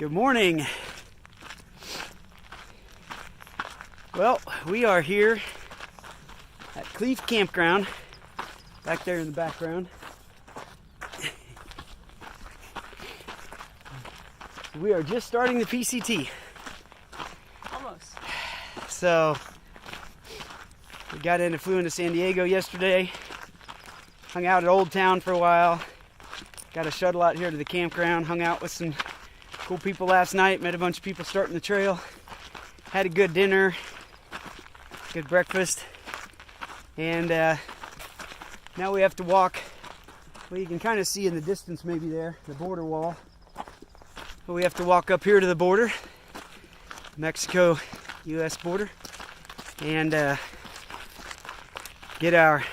Good morning. Well, we are here at Crest Campground, back there in the background. We are just starting the PCT. Almost. So, we flew into San Diego yesterday, hung out at Old Town for a while, got a shuttle out here to the campground, hung out with some cool people last night, met a bunch of people starting the trail, had a good dinner, good breakfast, and now we have to walk. Well, you can kind of see in the distance maybe there, the border wall. But we have to walk up here to the border, Mexico-U.S. border, and get our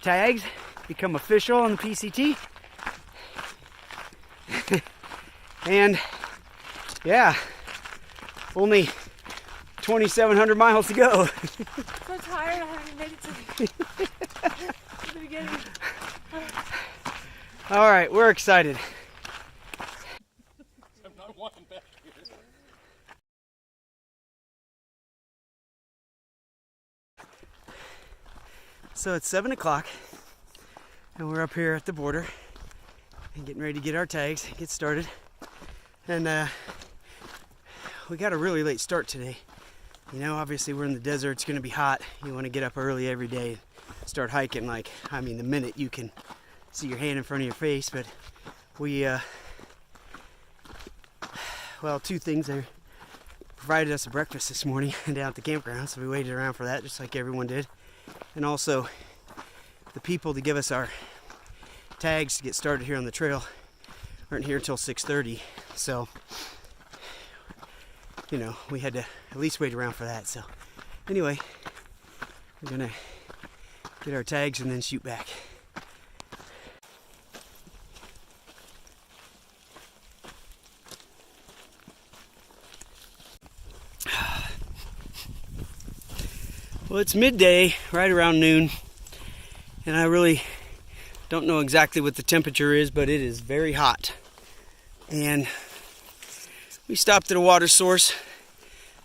tags, become official on the PCT. And yeah, only 2,700 miles to go. I'm so tired, I haven't made it to the beginning. All right, we're excited. I'm not walking back here. So it's 7 o'clock, and we're up here at the border and getting ready to get our tags, get started. And we got a really late start today. You know, obviously we're in the desert, it's gonna be hot. You wanna get up early every day, start hiking the minute you can see your hand in front of your face. But we, well, two things. They provided us a breakfast this morning down at the campground, so we waited around for that just like everyone did. And also, the people to give us our tags to get started here on the trail aren't here until 6:30. So, you know, we had to at least wait around for that. So, anyway, we're gonna get our tags and then shoot back. Well, it's midday, right around noon, and I really don't know exactly what the temperature is, but it is very hot. And we stopped at a water source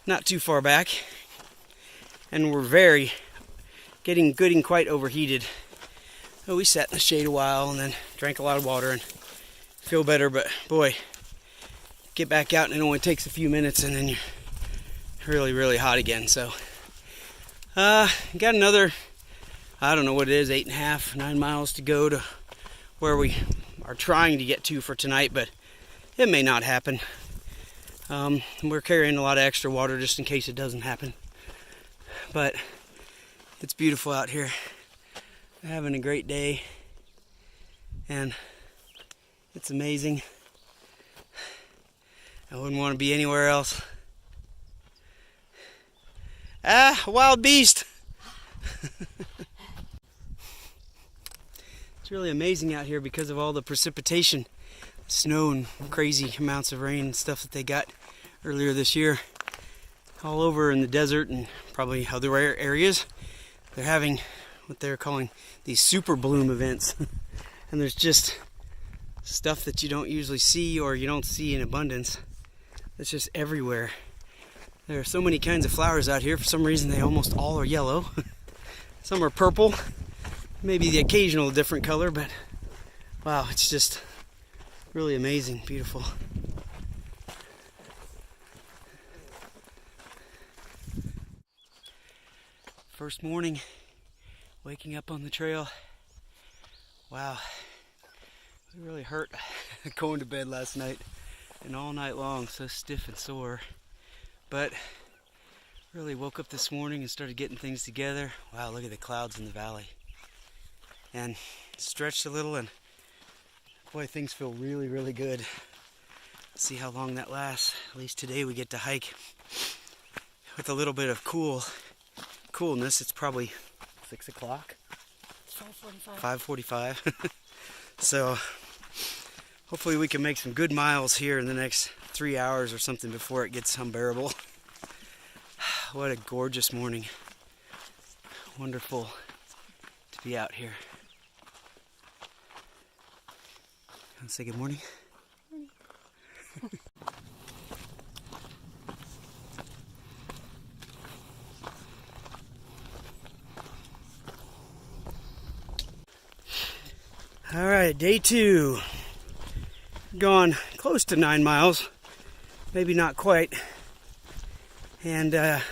not too far back, and we're getting quite overheated. So we sat in the shade a while and then drank a lot of water and feel better, but boy, get back out and it only takes a few minutes and then you're really, really hot again. So got another, I don't know what it is, 8.5, 9 miles to go to where we are trying to get to for tonight, but it may not happen. We're carrying a lot of extra water just in case it doesn't happen. But it's beautiful out here. We're having a great day, and it's amazing. I wouldn't want to be anywhere else. A wild beast! It's really amazing out here because of all the precipitation, snow and crazy amounts of rain and stuff that they got earlier this year. All over in the desert and probably other areas, they're having what they're calling these super bloom events. And there's just stuff that you don't usually see or you don't see in abundance. It's just everywhere. There are so many kinds of flowers out here. For some reason, they almost all are yellow. Some are purple. Maybe the occasional different color, but wow, it's just really amazing, beautiful. First morning, waking up on the trail. Wow, it really hurt going to bed last night and all night long, so stiff and sore. But really woke up this morning and started getting things together. Wow, look at the clouds in the valley. And stretched a little, and boy, things feel really, really good. Let's see how long that lasts. At least today we get to hike with a little bit of coolness. It's probably 6 o'clock. 5:45. So hopefully we can make some good miles here in the next 3 hours or something before it gets unbearable. What a gorgeous morning. Wonderful to be out here. Want to say good morning? All right, day 2. Gone close to 9 miles, maybe not quite. And we're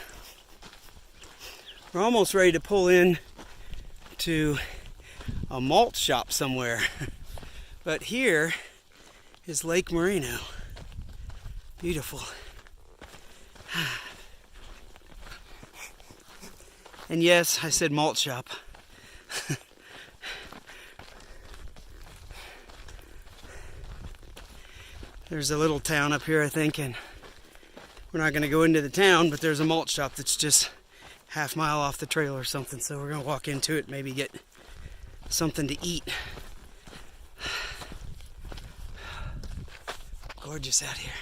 almost ready to pull in to a malt shop somewhere. But here is Lake Moreno. Beautiful. And yes, I said malt shop. There's a little town up here, I think, and we're not going to go into the town, but there's a malt shop that's just half mile off the trail or something, so we're going to walk into it, maybe get something to eat. Gorgeous out here.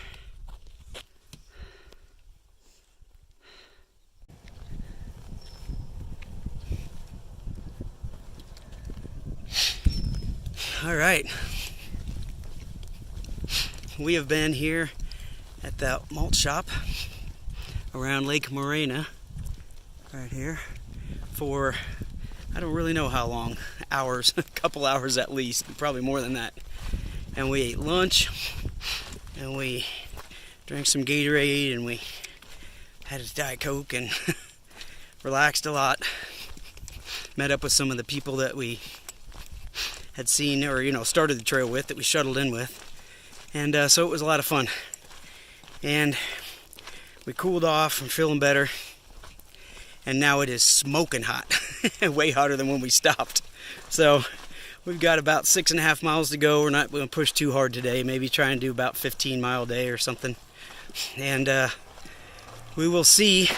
All right. We have been here at the malt shop around Lake Morena, right here, for I don't really know how long, hours, a couple hours at least, probably more than that. And we ate lunch, and we drank some Gatorade, and we had a Diet Coke, and relaxed a lot. Met up with some of the people that we had seen, or started the trail with, that we shuttled in with. And so it was a lot of fun. And we cooled off, I'm feeling better. And now it is smoking hot. Way hotter than when we stopped. So we've got about 6.5 miles to go. We're not going to push too hard today. Maybe try and do about 15-mile day or something. And we will see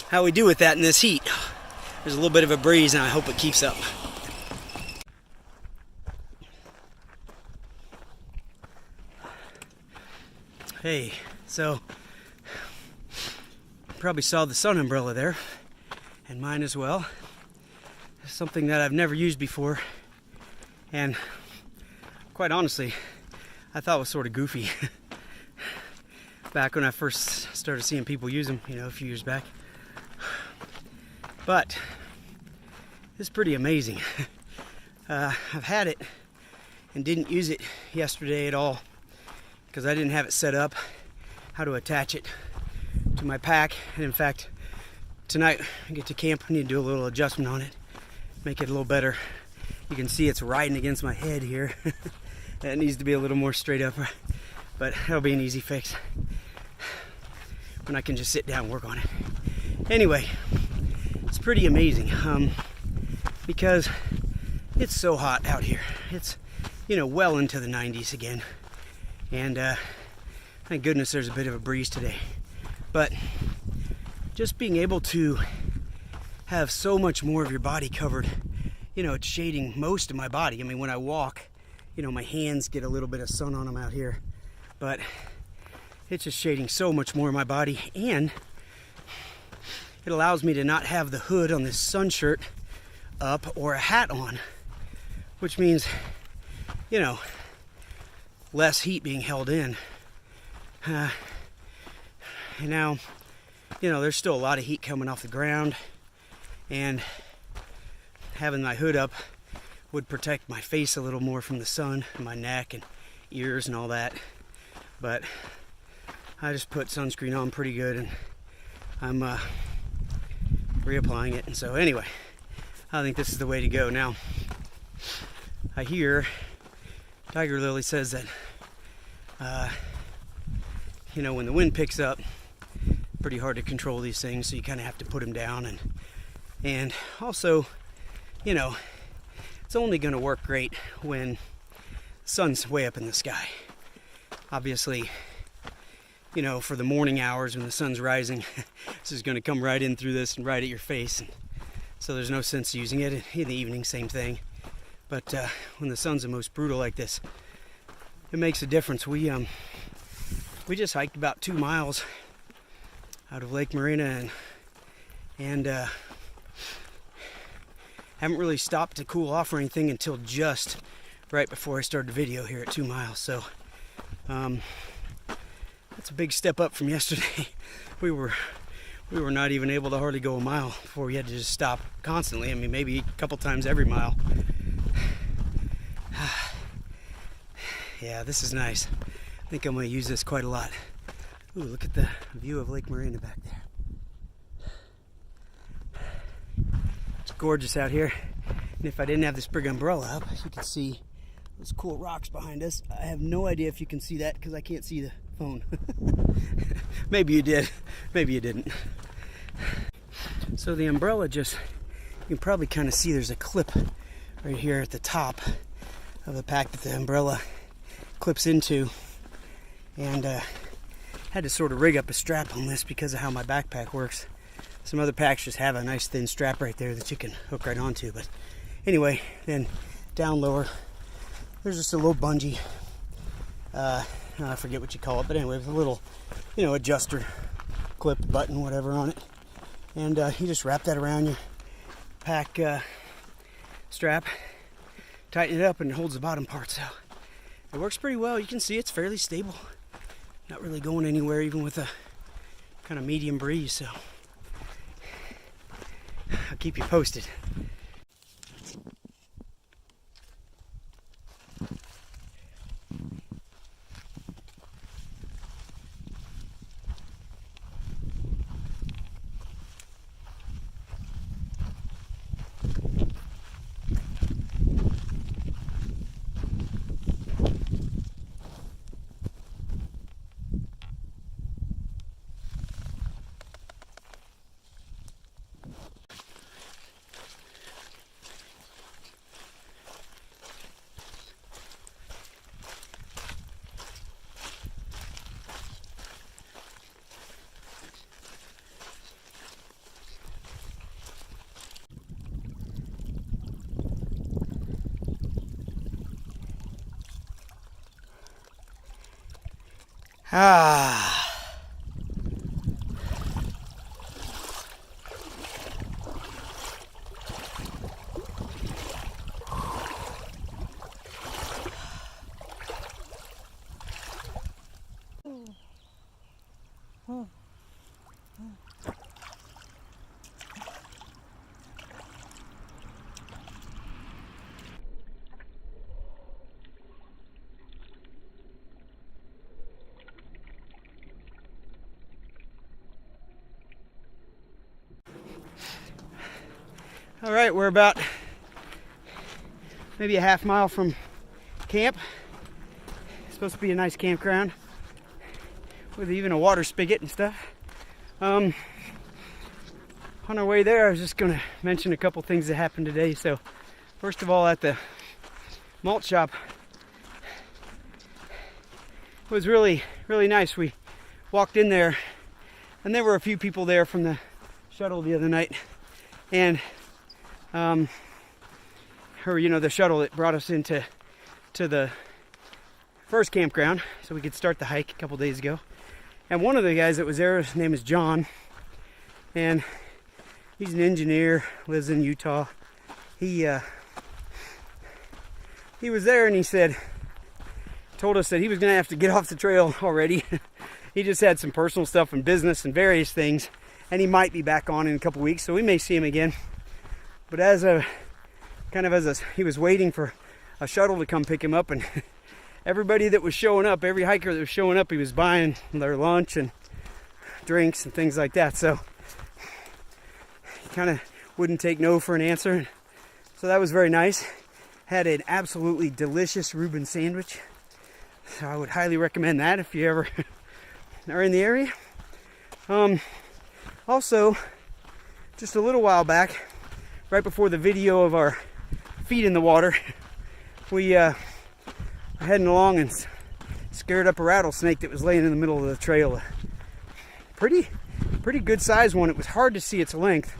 how we do with that in this heat. There's a little bit of a breeze, and I hope it keeps up. Hey, so you probably saw the sun umbrella there, and mine as well. It's something that I've never used before, and quite honestly, I thought it was sort of goofy back when I first started seeing people use them, a few years back. But it's pretty amazing. I've had it and didn't use it yesterday at all, because I didn't have it set up how to attach it to my pack. And in fact, tonight I get to camp, I need to do a little adjustment on it, make it a little better. You can see it's riding against my head here. That needs to be a little more straight up, but that'll be an easy fix when I can just sit down and work on it. Anyway, it's pretty amazing because it's so hot out here. It's well into the 90s again. And thank goodness there's a bit of a breeze today. But just being able to have so much more of your body covered, it's shading most of my body. I mean, when I walk, my hands get a little bit of sun on them out here. But it's just shading so much more of my body. And it allows me to not have the hood on this sun shirt up or a hat on. Which means, less heat being held in. And now, there's still a lot of heat coming off the ground, and having my hood up would protect my face a little more from the sun, and my neck and ears and all that. But I just put sunscreen on pretty good, and I'm reapplying it. And so anyway, I think this is the way to go. Now, I hear Tiger Lily says that when the wind picks up, pretty hard to control these things, so you kind of have to put them down. And also, it's only going to work great when the sun's way up in the sky. Obviously, for the morning hours when the sun's rising, this is going to come right in through this and right at your face. And so there's no sense using it. In the evening, same thing. But when the sun's the most brutal like this, it makes a difference. We just hiked about 2 miles out of Lake Morena, and haven't really stopped to cool off or anything until just right before I started the video here at 2 miles. So that's a big step up from yesterday. We were not even able to hardly go a mile before we had to just stop constantly. I mean, maybe a couple times every mile. Yeah, this is nice. I think I'm going to use this quite a lot. Ooh, look at the view of Lake Morena back there. It's gorgeous out here. And if I didn't have this big umbrella up, you could see those cool rocks behind us. I have no idea if you can see that because I can't see the phone. Maybe you did, maybe you didn't. So the umbrella just, you can probably kind of see there's a clip right here at the top of the pack that the umbrella clips into. And had to sort of rig up a strap on this because of how my backpack works. Some other packs just have a nice thin strap right there that you can hook right onto. But anyway, then down lower, there's just a little bungee. I forget what you call it, but anyway, with a little, adjuster clip, button, whatever on it. And you just wrap that around your pack strap, tighten it up, and it holds the bottom part. So it works pretty well. You can see it's fairly stable. Not really going anywhere, even with a kind of medium breeze. So I'll keep you posted. All right, we're about maybe a half mile from camp. It's supposed to be a nice campground with even a water spigot and stuff. On our way there, I was just going to mention a couple things that happened today. So, first of all, at the malt shop, it was really, really nice. We walked in there, and there were a few people there from the shuttle the other night, and the shuttle that brought us into the first campground, so we could start the hike a couple days ago. And one of the guys that was there, his name is John, and he's an engineer, lives in Utah. He was there, and he told us that he was going to have to get off the trail already. He just had some personal stuff and business and various things, and he might be back on in a couple weeks, so we may see him again. But he was waiting for a shuttle to come pick him up, and everybody that was showing up, every hiker that was showing up, he was buying their lunch and drinks and things like that. So he kind of wouldn't take no for an answer. So that was very nice. Had an absolutely delicious Reuben sandwich. So I would highly recommend that if you ever are in the area. Also, just a little while back, right before the video of our feet in the water, we were heading along and scared up a rattlesnake that was laying in the middle of the trail. Pretty good sized one. It was hard to see its length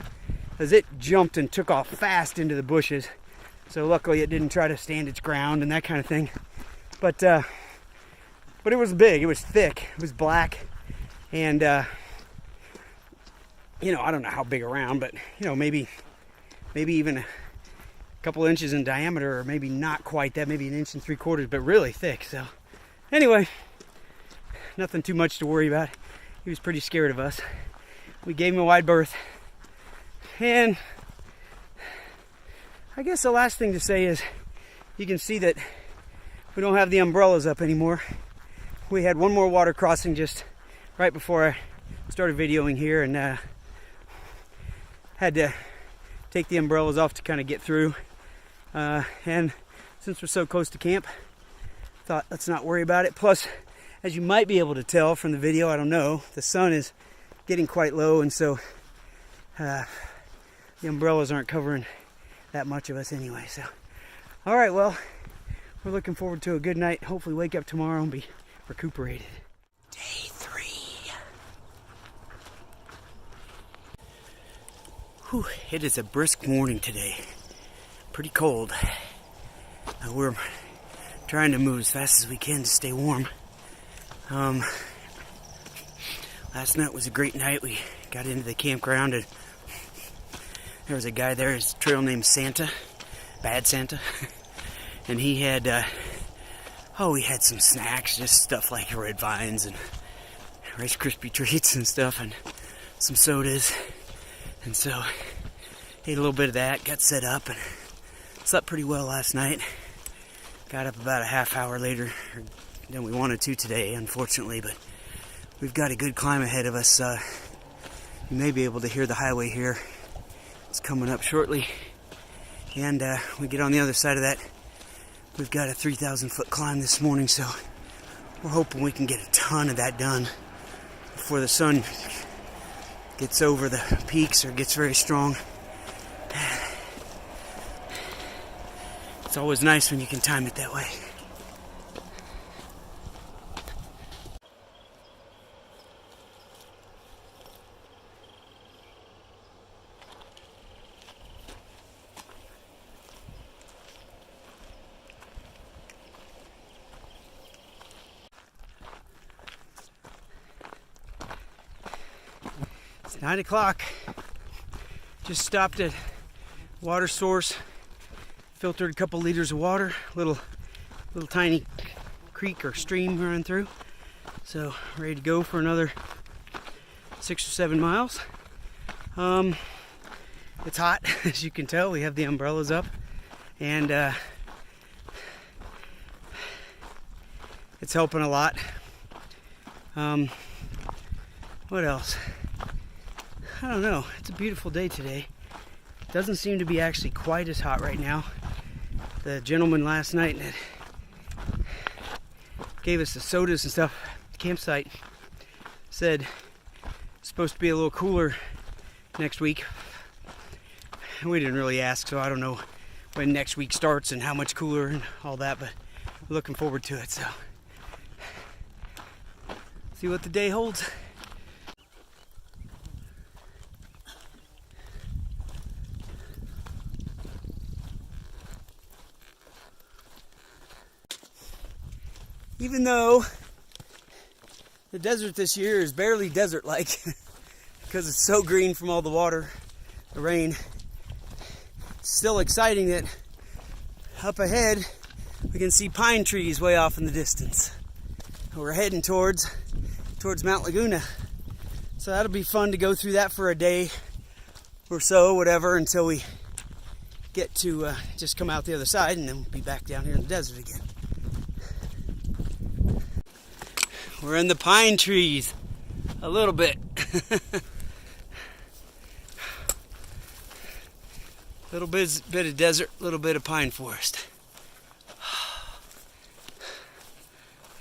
as it jumped and took off fast into the bushes. So luckily it didn't try to stand its ground and that kind of thing. But it was big. It was thick. It was black, and I don't know how big around, but maybe even a couple inches in diameter, or maybe not quite that, maybe 1 3/4 inches, but really thick. So anyway, nothing too much to worry about. He was pretty scared of us. We gave him a wide berth. And I guess the last thing to say is, you can see that we don't have the umbrellas up anymore. We had one more water crossing just right before I started videoing here, and had to take the umbrellas off to kind of get through. And since we're so close to camp, thought let's not worry about it. Plus, as you might be able to tell from the video, I don't know, the sun is getting quite low, and so the umbrellas aren't covering that much of us anyway. So, all right, well, we're looking forward to a good night. Hopefully wake up tomorrow and be recuperated. Day 3. Whew, it is a brisk morning today. Pretty cold. We're trying to move as fast as we can to stay warm. Last night was a great night. We got into the campground and there was a guy there, his trail named Santa, Bad Santa, and he had, he had some snacks, just stuff like red vines and Rice Krispie treats and stuff, and some sodas, and so ate a little bit of that, got set up, and slept pretty well last night. Got up about a half hour later than we wanted to today, unfortunately, but we've got a good climb ahead of us. You may be able to hear the highway here. It's coming up shortly, and we get on the other side of that. We've got a 3,000 foot climb this morning, so we're hoping we can get a ton of that done before the sun gets over the peaks or gets very strong. It's always nice when you can time it that way. It's 9 o'clock. Just stopped at water source. Filtered a couple liters of water. Little tiny creek or stream running through. So ready to go for another 6 or 7 miles. It's hot, as you can tell. We have the umbrellas up, and it's helping a lot. What else? I don't know. It's a beautiful day today. Doesn't seem to be actually quite as hot right now. The gentleman last night that gave us the sodas and stuff at the campsite said it's supposed to be a little cooler next week. We didn't really ask, so I don't know when next week starts and how much cooler and all that, but we're looking forward to it. So see what the day holds. Even though the desert this year is barely desert-like because it's so green from all the water, the rain, it's still exciting that up ahead we can see pine trees way off in the distance. We're heading towards Mount Laguna. So that'll be fun to go through that for a day or so, whatever, until we get to just come out the other side, and then we'll be back down here in the desert again. We're in the pine trees a little bit. Little bit of desert, little bit of pine forest.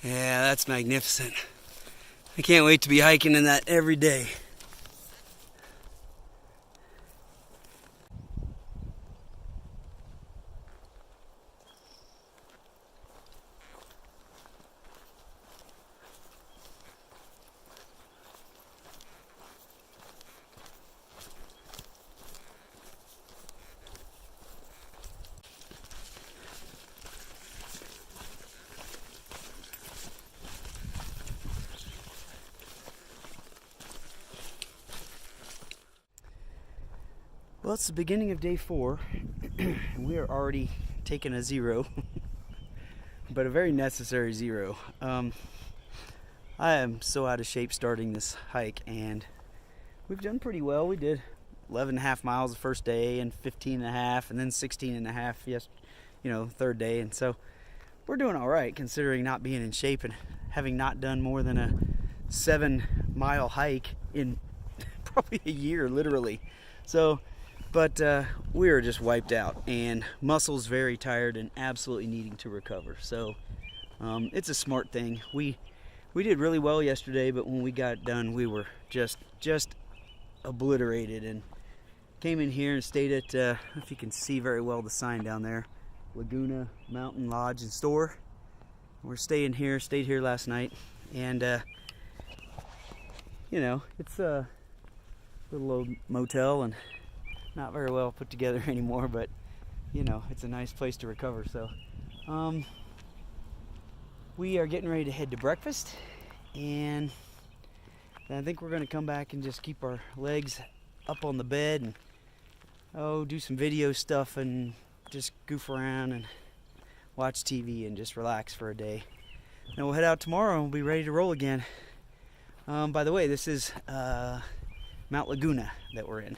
Yeah, that's magnificent. I can't wait to be hiking in that every day. Well, it's the beginning of day 4, and we are already taking a 0, but a very necessary 0. I am so out of shape starting this hike, and we've done pretty well. We did 11.5 miles the first day, and 15.5, and then 16.5 third day, and so we're doing all right considering not being in shape and having not done more than a 7-mile hike in probably a year, literally. So, but we are just wiped out, and muscles very tired and absolutely needing to recover. So it's a smart thing. We did really well yesterday, but when we got done, we were just obliterated, and came in here and stayed at, if you can see very well the sign down there, Laguna Mountain Lodge and Store. We're stayed here last night, and you know, it's a little old motel and not very well put together anymore, but you know, it's a nice place to recover. So we are getting ready to head to breakfast, and I think we're going to come back and just keep our legs up on the bed and do some video stuff and just goof around and watch TV and just relax for a day. Then we'll head out tomorrow and we'll be ready to roll again. By the way, this is Mount Laguna that we're in,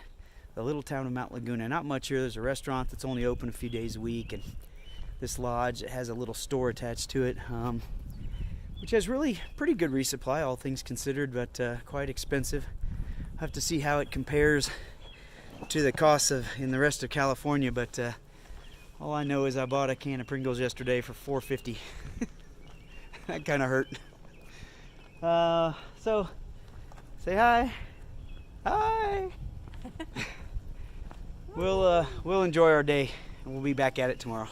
the little town of Mount Laguna. Not much here. There's a restaurant that's only open a few days a week, and this lodge has a little store attached to it, which has really pretty good resupply, all things considered, but quite expensive. I'll have to see how it compares to the costs in the rest of California, but all I know is I bought a can of Pringles yesterday for $4.50. That kind of hurt. So say hi. Hi. We'll enjoy our day, and we'll be back at it tomorrow.